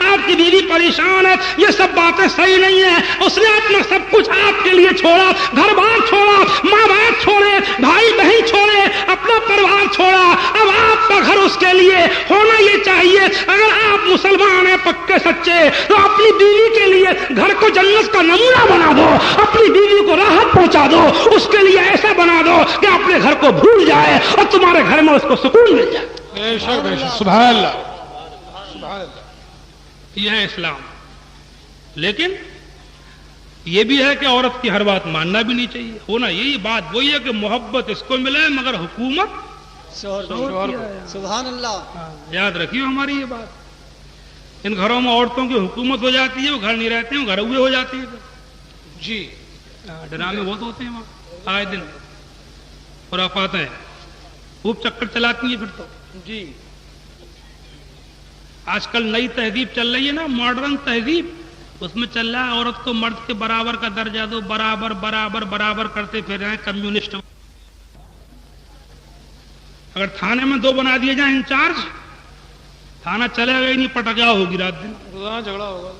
آپ کی بیوی پریشان ہے، یہ سب باتیں صحیح نہیں ہیں. اس نے اپنا سب کچھ آپ کے لیے چھوڑا، گھر بار چھوڑا، ماں باپ چھوڑے، بھائی بہن چھوڑے، اپنا پریوار چھوڑا. اب آپ کا گھر اس کے لیے ہونا یہ چاہیے. اگر آپ مسلمان ہیں پکے سچے تو اپنی بیوی کے لیے گھر کو جنت کا نمونہ بنا دو، اپنی بیوی کو راحت پہنچا دو، اس کے لیے ایسا بنا دو کہ اپنے گھر کو بھول جائے اور تمہارے گھر میں اس کو سکون مل جائے. بے شک بے شک. سبحان اللہ سبحان اللہ. یہ ہے اسلام. لیکن یہ بھی ہے کہ عورت کی ہر بات ماننا بھی نہیں چاہیے. ہونا یہی بات وہی ہے کہ محبت اس کو ملے مگر حکومت سبحان اللہ. یاد رکھیے ہماری یہ بات. ان گھروں میں عورتوں کی حکومت ہو جاتی ہے، وہ گھر نہیں رہتے ہیں، گھر ہوئے ہو جاتی ہے. جی ڈرامے بہت ہوتے ہیں وہاں آئے دن، اور آپ آتے ہیں خوب چکر چلاتی ہیں. پھر تو جی آج کل نئی تہذیب چل رہی ہے نا، ماڈرن تہذیب، اس میں چل رہا ہے عورت کو مرد کے برابر کا درجہ دو، برابر برابر برابر کرتے پھر رہے ہیں کمیونسٹ. اگر تھانے میں 2 بنا دیے جائیں انچارج، تھانہ چلے گا ہی نہیں، پٹکیا ہوگی رات دن، روزانہ جھگڑا ہوگا.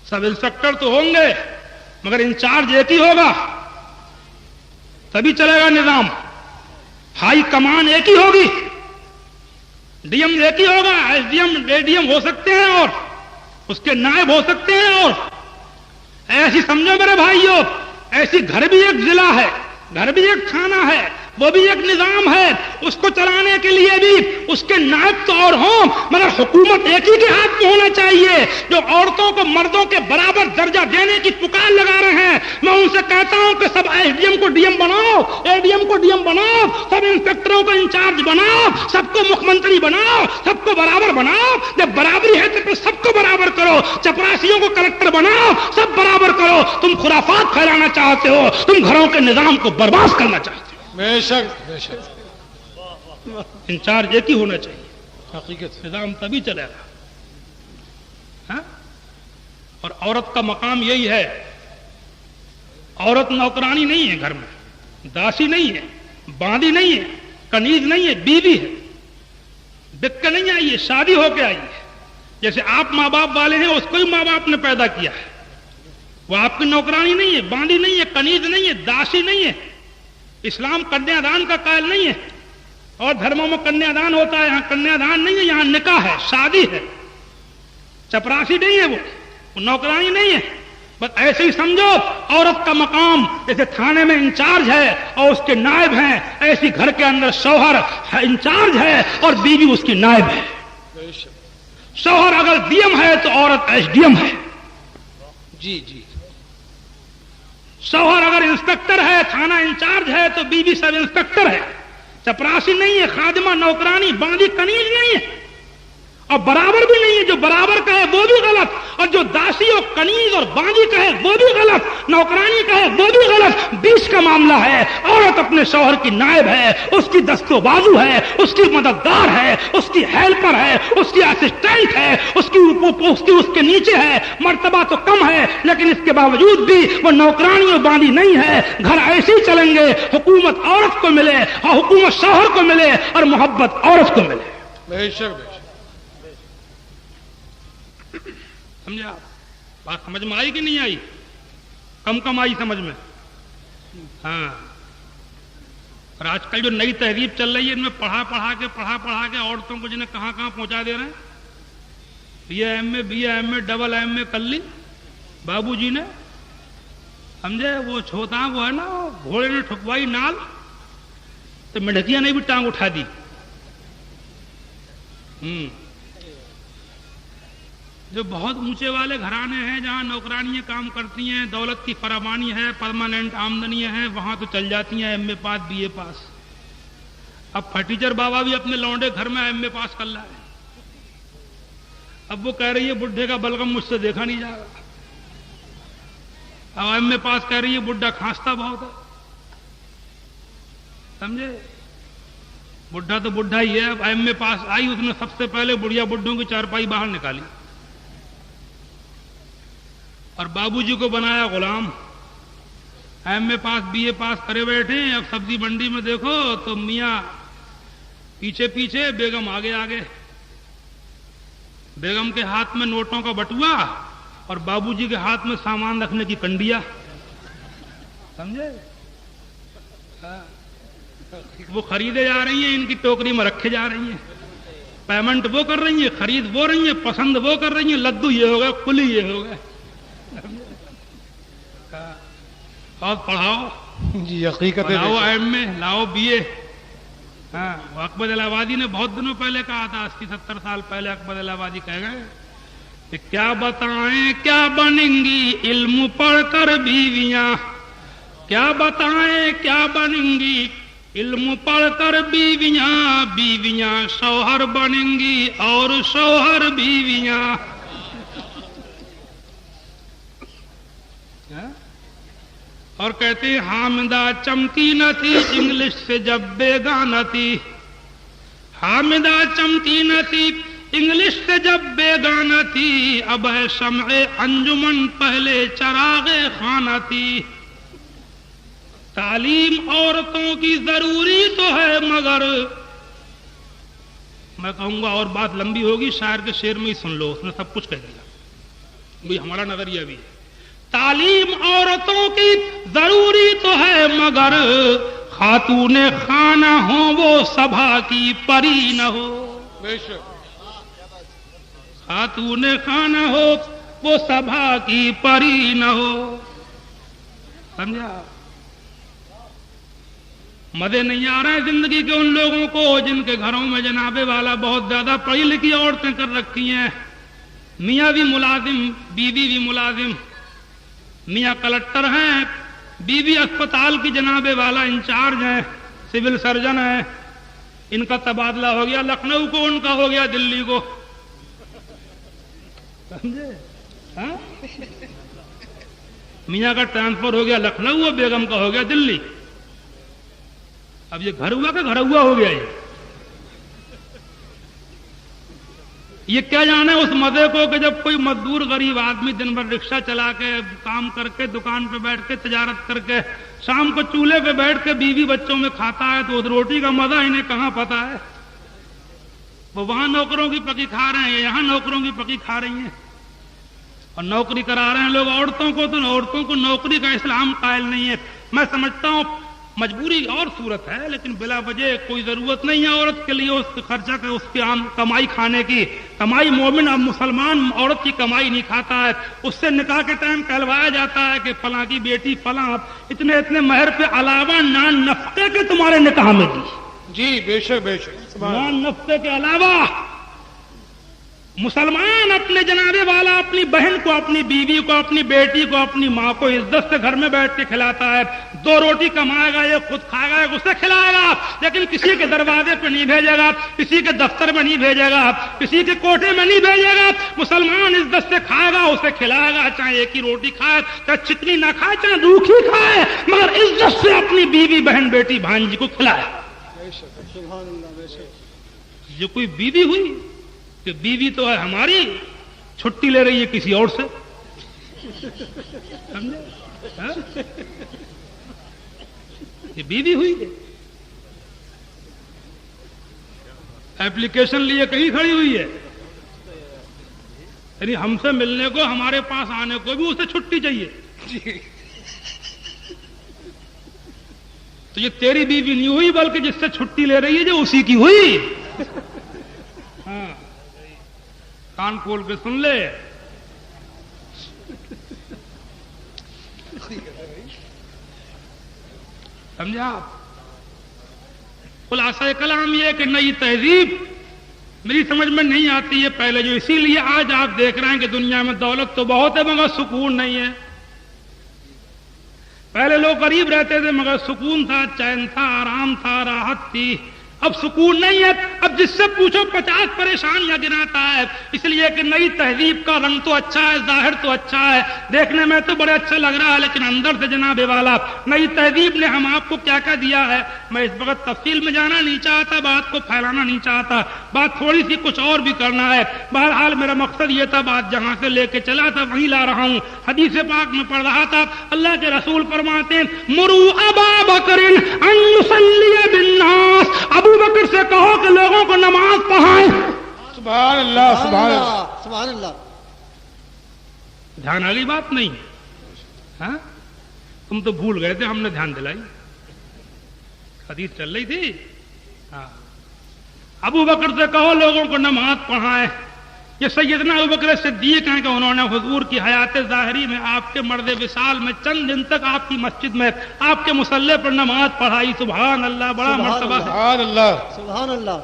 سب انسپکٹر تو ہوں گے مگر انچارج ایک ہی ہوگا، تبھی چلے گا نظام. ہائی کمان ایک ہی ہوگی، ڈی ایم ایک ہی ہوگا، ایس ڈی ایم اے ڈی ایم ہو سکتے ہیں اور اس کے نائب ہو سکتے ہیں. اور ایسی سمجھو میرے بھائیوں، ایسی گھر بھی ایک ضلع ہے، گھر بھی ایک تھانہ ہے، وہ بھی ایک نظام ہے. اس کو چلانے کے لیے بھی اس کے نائب تو اور ہوں مگر حکومت ایک ہی کے ہاتھ میں ہونا چاہیے. جو عورتوں کو مردوں کے برابر درجہ دینے کی پکار لگا رہے ہیں، میں ان سے کہتا ہوں کہ سب ایس ڈی ایم کو ڈی ایم بناؤ، اے ڈی ایم کو ڈی ایم بناؤ، سب انسپکٹروں کو انچارج بناؤ، سب کو مکھ منتری بناؤ، سب کو برابر بناؤ. جب برابری ہے تو پھر سب کو برابر کرو. چپراسیوں کو کلکٹر بناؤ، سب برابر کرو. تم خرافات پھیلانا چاہتے ہو، تم گھروں کے نظام کو برباد کرنا چاہتے ہو. بے شک بے شک. انچارج ایک ہی ہونا چاہیے، حقیقت. نظام تبھی چلے گا. ہاں؟ اور عورت کا مقام یہی ہے. عورت نوکرانی نہیں ہے، گھر میں داسی نہیں ہے، باندھی نہیں ہے، کنیز نہیں ہے، بیوی ہے. بک کے نہیں آئی ہے، شادی ہو کے آئی ہے. جیسے آپ ماں باپ والے ہیں، اس کو ہی ماں باپ نے پیدا کیا ہے. وہ آپ کی نوکرانی نہیں ہے، باندھی نہیں ہے، کنیز نہیں ہے، داسی نہیں ہے. اسلام کنیا دان کا قائل نہیں ہے. اور دھرموں میں کنیا دان ہوتا ہے، یہاں کنیا دان نہیں ہے، یہاں نکاح ہے، شادی ہے. چپراسی نہیں ہے، وہ نوکرانی نہیں ہے. بس ایسے ہی سمجھو عورت کا مقام جیسے تھانے میں انچارج ہے اور اس کے نائب ہیں، ایسی گھر کے اندر شوہر انچارج ہے اور بیوی اس کی نائب ہے. شوہر اگر ڈی ایم ہے تو عورت ایس ڈی ایم ہے. جی جی. شوہر اگر انسپکٹر ہے، تھانہ انچارج ہے تو بیوی سب انسپکٹر ہے. چپراسی نہیں ہے، خادمہ، نوکرانی، باندھی، کنیز نہیں ہے. اور برابر بھی نہیں ہے. جو برابر کہے وہ بھی غلط، اور جو داسی اور کنیز اور باندھی کہے وہ بھی غلط، نوکرانی کہے وہ بھی غلط. بیچ کا معاملہ ہے. عورت اپنے شوہر کی نائب ہے، اس کی دست و بازو ہے، اس کی مددگار ہے، اس کی ہیلپر ہے، اس کی اسسٹنٹ ہے، اس کے نیچے ہے. مرتبہ تو کم ہے لیکن اس کے باوجود بھی وہ نوکرانی اور باندھی نہیں ہے. گھر ایسے ہی چلیں گے. حکومت عورت کو ملے اور حکومت شوہر کو ملے اور محبت عورت کو ملے. بے شک بے شک. سمجھے آپ؟ بات سمجھ میں آئی کہ نہیں آئی؟ کم آئی سمجھ میں. ہاں. اور آج کل جو نئی تہذیب چل رہی ہے، ان میں پڑھا کے عورتوں کو جنہیں کہاں پہنچا دے رہے ہیں. B A M A double M A کر لی بابو جی نے. سمجھے؟ وہ چھوتا وہ ہے نا، گھوڑے نے ٹھکوائی نال تو مڈھکیاں نے بھی ٹانگ اٹھا دی. جو بہت اونچے والے گھرانے ہیں جہاں نوکرانیاں کام کرتی ہیں، دولت کی فراوانی ہے، پرماننٹ آمدنیاں ہیں، وہاں تو چل جاتی ہیں ایم اے پاس، بی اے پاس. اب فرٹیچر بابا بھی اپنے لونڈے گھر میں ایم اے پاس کر رہا ہے. اب وہ کہہ رہی ہے بڈھے کا بلغم مجھ سے دیکھا نہیں جا رہا. اب ایم اے پاس کہہ رہی ہے بڈھا کھانستا بہت ہے. سمجھے؟ بڈھا تو بڈھا ہی ہے. اب ایم اے پاس آئی، اس نے سب سے پہلے بڑھیا بڈھوں کی چارپائی باہر نکالی اور بابو جی کو بنایا Ghulam. M a pass be اے پاس کرے بیٹھے. اب سبزی منڈی میں دیکھو تو میاں پیچھے پیچھے، بیگم آگے آگے. بیگم کے ہاتھ میں نوٹوں کا بٹوا اور بابوجی کے ہاتھ میں سامان رکھنے کی کنڈیا. سمجھے؟ وہ خریدے جا رہی ہیں, ان کی ٹوکری میں رکھے جا رہی ہیں. پیمنٹ وہ کر رہی ہیں, خرید وہ رہی ہیں, پسند وہ کر رہی ہیں. لڈو یہ ہو گئے, کلی یہ ہو گئے. اور پڑھاؤ جی حقیقت لاؤ ایم میں, لاؤ بی اے. ہاں, اکبر الہ آبادی نے بہت دنوں پہلے کہا تھا, 80-70 سال پہلے اکبر الہ آبادی کہہ گئے کہ کیا بتائیں کیا بنیں گی علم پڑھ کر بیویاں, کیا بتائیں کیا بنیں گی علم پڑھ کر بیویاں, بیویاں شوہر بنیں گی اور شوہر بیویاں. اور کہتے ہیں حامدہ چمکی نہ تھی انگلش سے جب بیگانہ تھی, حامدہ چمکی نہ تھی انگلش سے جب بیگانہ تھی, اب ہے شمع انجمن پہلے چراغ خانہ تھی. تعلیم عورتوں کی ضروری تو ہے مگر, میں کہوں گا اور بات لمبی ہوگی, شاعر کے شعر میں ہی سن لو, اس نے سب کچھ کہہ دیا. وہی ہمارا نظریہ بھی ہے. تعلیم عورتوں کی ضروری تو ہے مگر خاتون خانہ ہو وہ سبھا کی پری نہ ہو. خاتون خانہ ہو وہ سبھا کی پری نہ ہو. سمجھا؟ مزے نہیں آ رہے ہیں زندگی کے ان لوگوں کو جن کے گھروں میں جناب والا بہت زیادہ پڑھی لکھی عورتیں کر رکھی ہیں. میاں بھی ملازم, بیوی بھی ملازم. میاں کلکٹر ہیں, بیوی اسپتال کی جناب والا انچارج ہیں, سول سرجن ہیں. ان کا تبادلہ ہو گیا لکھنؤ کو, ان کا ہو گیا دلی کو. سمجھے؟ میاں کا ٹرانسفر ہو گیا لکھنؤ اور بیگم کا ہو گیا دلی. اب یہ گھر ہوا کہ گھر ہوا ہو گیا. یہ کیا جانے اس مزے کو کہ جب کوئی مزدور غریب آدمی دن بھر رکشہ چلا کے کام کر کے دکان پہ بیٹھ کے تجارت کر کے شام کو چولہے پہ بیٹھ کے بیوی بچوں میں کھاتا ہے, تو اس روٹی کا مزہ انہیں کہاں پتا ہے. وہ وہاں نوکروں کی پکی کھا رہے ہیں, یہاں نوکروں کی پکی کھا رہی ہیں. اور نوکری کرا رہے ہیں لوگ عورتوں کو, تو عورتوں کو نوکری کا اسلام قائل نہیں ہے. میں سمجھتا ہوں مجبوری اور صورت ہے, لیکن بلا وجہ کوئی ضرورت نہیں ہے عورت کے لیے اس خرچہ کے, اس کی کمائی کھانے کی. کمائی مومن اور مسلمان عورت کی کمائی نہیں کھاتا ہے. اس سے نکاح کے ٹائم کہلوایا جاتا ہے کہ فلاں کی بیٹی فلاں اتنے اتنے مہر پہ علاوہ نان نفقے کے تمہارے نکاح میں دی. جی بے شک بے شک. نان نفقے کے علاوہ مسلمان اپنے جنابے والا اپنی بہن کو, اپنی بیوی کو, اپنی بیٹی کو, اپنی ماں کو عزت سے گھر میں بیٹھ کے کھلاتا ہے. 2 روٹی کمائے گا, یہ خود کھائے گا, ایک اسے کھلائے گا, لیکن کسی کے دروازے پہ نہیں بھیجے گا, کسی کے دفتر میں نہیں بھیجے گا, کسی کے کوٹے میں نہیں بھیجے گا. مسلمان عزت سے کھائے گا, اسے کھلائے گا, چاہے ایک ہی روٹی کھائے, چاہے چکنی نہ کھائے, چاہے روکھی کھائے, مگر عزت سے اپنی بیوی بہن بیٹی بھانجی کو کھلائے. یہ کوئی بیوی ہوئی کہ بیوی تو ہے ہماری, چھٹی لے رہی ہے کسی اور سے. یہ بیوی ہوئی ہے, ایپلیکیشن لیے کہیں کھڑی ہوئی ہے, یعنی ہم سے ملنے کو, ہمارے پاس آنے کو بھی اسے چھٹی چاہیے. تو یہ تیری بیوی نہیں ہوئی, بلکہ جس سے چھٹی لے رہی ہے جو اسی کی ہوئی. ہاں, کان کھول کے سن لے. سمجھا؟ خلاصہ کلام یہ کہ نئی تہذیب میری سمجھ میں نہیں آتی ہے پہلے جو, اسی لیے آج آپ دیکھ رہے ہیں کہ دنیا میں دولت تو بہت ہے مگر سکون نہیں ہے. پہلے لوگ غریب رہتے تھے مگر سکون تھا, چین تھا, آرام تھا, راحت تھی. اب سکون نہیں ہے. اب جس سے پوچھو 50 پریشانیاں گناتا ہے. اس لیے کہ نئی تہذیب کا رنگ تو اچھا ہے, ظاہر تو اچھا ہے, دیکھنے میں تو بڑے اچھا لگ رہا ہے, لیکن اندر سے جناب والا نئی تہذیب نے ہم آپ کو کیا کیا دیا ہے. میں اس وقت تفصیل میں جانا نہیں چاہتا, بات کو پھیلانا نہیں چاہتا, بات تھوڑی سی کچھ اور بھی کرنا ہے. بہرحال میرا مقصد یہ تھا, بات جہاں سے لے کے چلا تھا وہیں لا رہا ہوں. حدیث پاک میں پڑھ رہا تھا, اللہ کے رسول فرماتے ہیں, مرو ابا بکر ان یصلی بالناس, ابو بکر سے کہو کہ لوگوں کو نماز پڑھائیں. سبحان اللہ سبحان اللہ سبحان اللہ. دھیان آ گئی بات نہیں؟ ہاں تم تو بھول گئے تھے، ہم نے دھیان دلائی. حدیث چل رہی تھی. ہاں ابو بکر سے کہو لوگوں کو نماز پڑھائے. یہ سیدنا ابو بکر صدیق ہیں کہ انہوں نے حضور کی حیات ظاہری میں آپ کے مرد وصال میں چند دن تک آپ کی مسجد میں آپ کے مصلی پر نماز پڑھائی. سبحان اللہ، بڑا مرتبہ ہے. سبحان اللہ سبحان اللہ.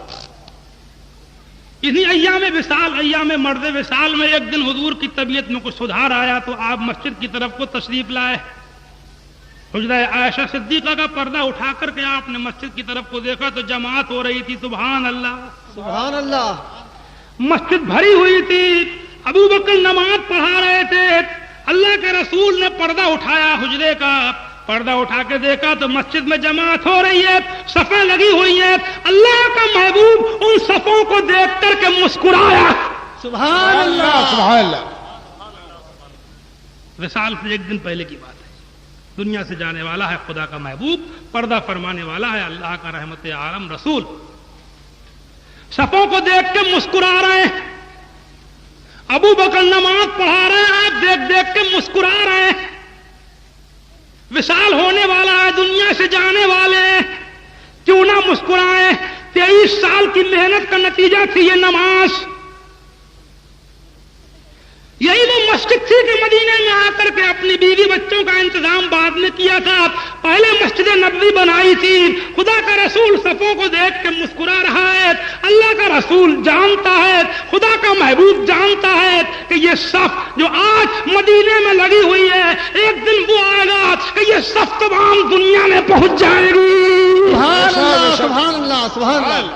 انہی ایام وصال، ایام مرد وصال میں ایک دن حضور کی طبیعت میں کچھ سدھار آیا تو آپ مسجد کی طرف کو تشریف لائے. حجرہ عائشہ صدیقہ کا پردہ اٹھا کر کے آپ نے مسجد کی طرف کو دیکھا تو جماعت ہو رہی تھی. سبحان اللہ سبحان اللہ. مسجد بھری ہوئی تھی. ابو بکر نماز پڑھا رہے تھے. اللہ کے رسول نے پردہ اٹھایا، حجرے کا پردہ اٹھا کے دیکھا تو مسجد میں جماعت ہو رہی ہے، صفیں لگی ہوئی ہیں. اللہ کا محبوب ان صفوں کو دیکھ کر کے مسکرایا. سبحان اللہ. سبحان اللہ. وصال سے ایک دن پہلے کی بات ہے. دنیا سے جانے والا ہے خدا کا محبوب، پردہ فرمانے والا ہے اللہ کا رحمت عالم رسول. صفوں کو دیکھ کے مسکرا رہے ہیں. ابو بکر نماز پڑھا رہے ہیں، آپ دیکھ دیکھ کے مسکرا رہے ہیں. وصال ہونے والا ہے، دنیا سے جانے والے ہیں، کیوں نہ مسکرائیں؟ 23 سال کی محنت کا نتیجہ تھی یہ نماز. یہی وہ مسجد تھی کہ مدینے میں آ کر کے اپنی بیوی بچوں کا انتظام بعد میں کیا تھا. پہلے مسجد نبوی بنائی تھی. خدا کا رسول صفوں کو دیکھ کے مسکرا رہا ہے. اللہ کا رسول جانتا ہے، خدا کا محبوب جانتا ہے کہ یہ صف جو آج مدینے میں لگی ہوئی ہے، ایک دن وہ آئے گا کہ یہ صف تمام دنیا میں پہنچ جائے گی. سبحان اللہ سبحان اللہ سبحان اللہ.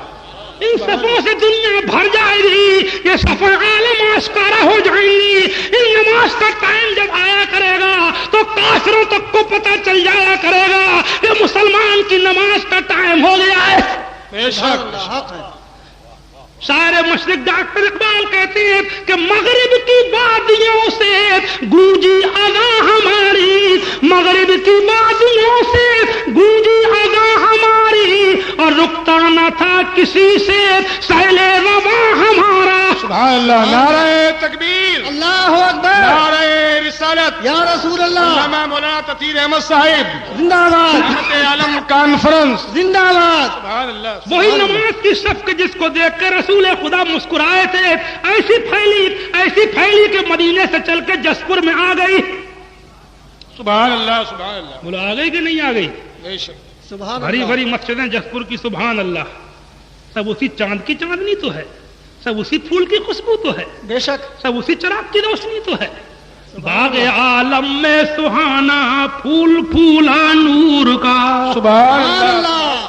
ان صفوں سے دنیا بھر جائے گی. یہ صفیں عالم آشکارا ہو جائیں گی. ان نماز کا ٹائم جب آیا کرے گا تو کافروں تک کو پتہ چل جایا کرے گا کہ مسلمان کی نماز کا ٹائم ہو گیا ہے. بے شک. حق ہے. سارے مشرق ڈاکٹر اقبال کہتے ہیں کہ مغرب کی وادیوں سے گونجی اذاں ہماری، مغرب کی وادیوں سے گونجی اذاں ہماری، اور رکتا نہ تھا کسی سے سیل رواں ہمارا. سبحان اللہ. نعرہ تکبیر، اللہ اکبر. نعرہ رسالت، یا رسول اللہ. علامہ مولانا تطہیر احمد صاحب، زندہ باد رحمت عالم کانفرنس. زندہ باد. سبحان اللہ. وہی نماز کی صف کے جس کو دیکھ کر رسول خدا مسکرائے تھے، ایسی پھیلی کہ مدینے سے چل کے جسپور میں آ گئی. سبحان اللہ سبحان اللہ. بولا آ گئی کہ نہیں آ گئی؟ بے شک. سبحان بھری اللہ. بھری مسجدیں جسپور کی. سبحان اللہ. سب اسی چاند کی چاندنی تو ہے، سب اسی پھول کی خوشبو تو ہے، بے شک. سب اسی چراغ کی روشنی تو ہے. باغ عالم میں سہانا پھول پھولا نور کا. سبحان سبحان اللہ. اللہ.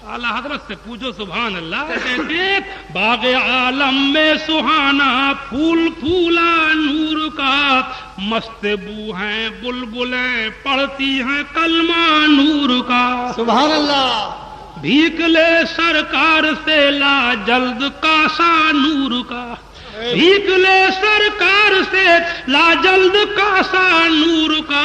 اعلیٰ حضرت سے پوچھو سبحان اللہ. کہتے باغ عالم میں سہانا پھول پھولا نور کا، مست بو ہیں بلبلیں پڑھتی ہیں کلمہ نور کا. سبحان اللہ. بھیک لے سرکار سے لا جلد کاسا نور کا، بھیک لے سرکار سے لا جلد کاسا نور کا.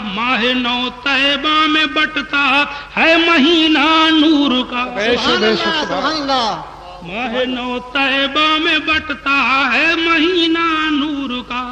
ماہ نو طیبہ میں بٹتا ہے مہینہ نور کا. سبحان اللہ سبحان اللہ. ماہ نو طیبہ میں بٹتا ہے مہینہ نور کا.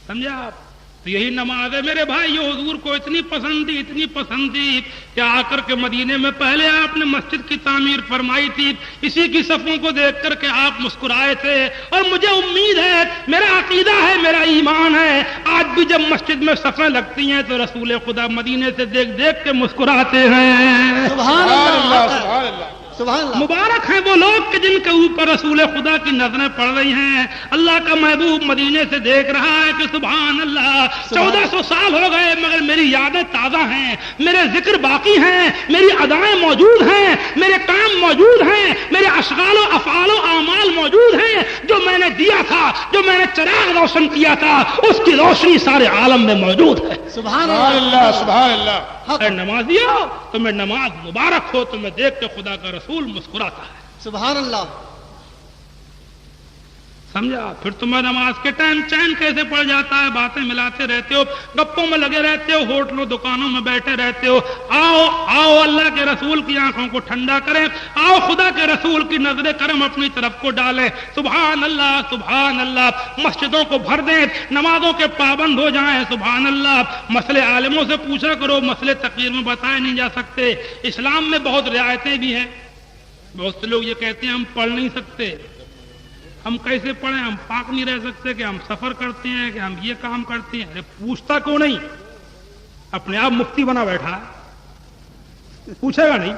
سمجھا آپ؟ تو یہی نماز ہے میرے بھائی. حضور کو اتنی پسند تھی کہ آ کر کے مدینے میں پہلے آپ نے مسجد کی تعمیر فرمائی تھی. اسی کی صفوں کو دیکھ کر کے آپ مسکرائے تھے. اور مجھے امید ہے، میرا عقیدہ ہے، میرا ایمان ہے، آج بھی جب مسجد میں صفیں لگتی ہیں تو رسول خدا مدینے سے دیکھ دیکھ کے مسکراتے ہیں. سبحان سبحان اللہ اللہ. سبحان اللہ. سبحان اللہ. مبارک ہیں وہ لوگ کہ جن کے اوپر رسول خدا کی نظریں پڑ رہی ہیں. اللہ کا محبوب مدینے سے دیکھ رہا ہے کہ سبحان اللہ 1400 سال ہو گئے مگر میری یادیں تازہ ہیں، میرے ذکر باقی ہیں، میری ادائیں موجود ہیں، میرے کام موجود ہیں، میرے اشغال و افعال و اعمال موجود ہیں. جو میں نے دیا تھا، جو میں نے چراغ روشن کیا تھا، اس کی روشنی سارے عالم میں موجود ہے. سبحان سبحان اللہ سبحان اللہ. اے نمازی ہو تمہیں نماز مبارک ہو. تمہیں دیکھ کے خدا کا رسول مسکراتا ہے. سبحان اللہ. سمجھا؟ پھر تمہیں نماز کے ٹائم چین کیسے پڑ جاتا ہے؟ باتیں ملاتے رہتے ہو، گپوں میں لگے رہتے ہو، ہوٹلوں دکانوں میں بیٹھے رہتے ہو۔ آؤ آؤ اللہ کے رسول کی آنکھوں کو ٹھنڈا کریں، آؤ خدا کے رسول کی نظر کرم اپنی طرف کو ڈالیں۔ سبحان اللہ سبحان اللہ، مسجدوں کو بھر دیں، نمازوں کے پابند ہو جائیں۔ سبحان اللہ، مسئلے عالموں سے پوچھا کرو، مسئلے تقریر میں بتائے نہیں جا سکتے۔ اسلام میں بہت رعایتیں بھی ہیں۔ بہت سے لوگ یہ کہتے ہیں ہم پڑھ نہیں سکتے، ہم کیسے پڑھیں؟ ہم پاک نہیں رہ سکتے کہ ہم سفر کرتے ہیں کہ ہم یہ کام کرتے ہیں؟ ارے پوچھتا کیوں نہیں؟ اپنے آپ مفتی بنا بیٹھا ہے، پوچھے گا نہیں؟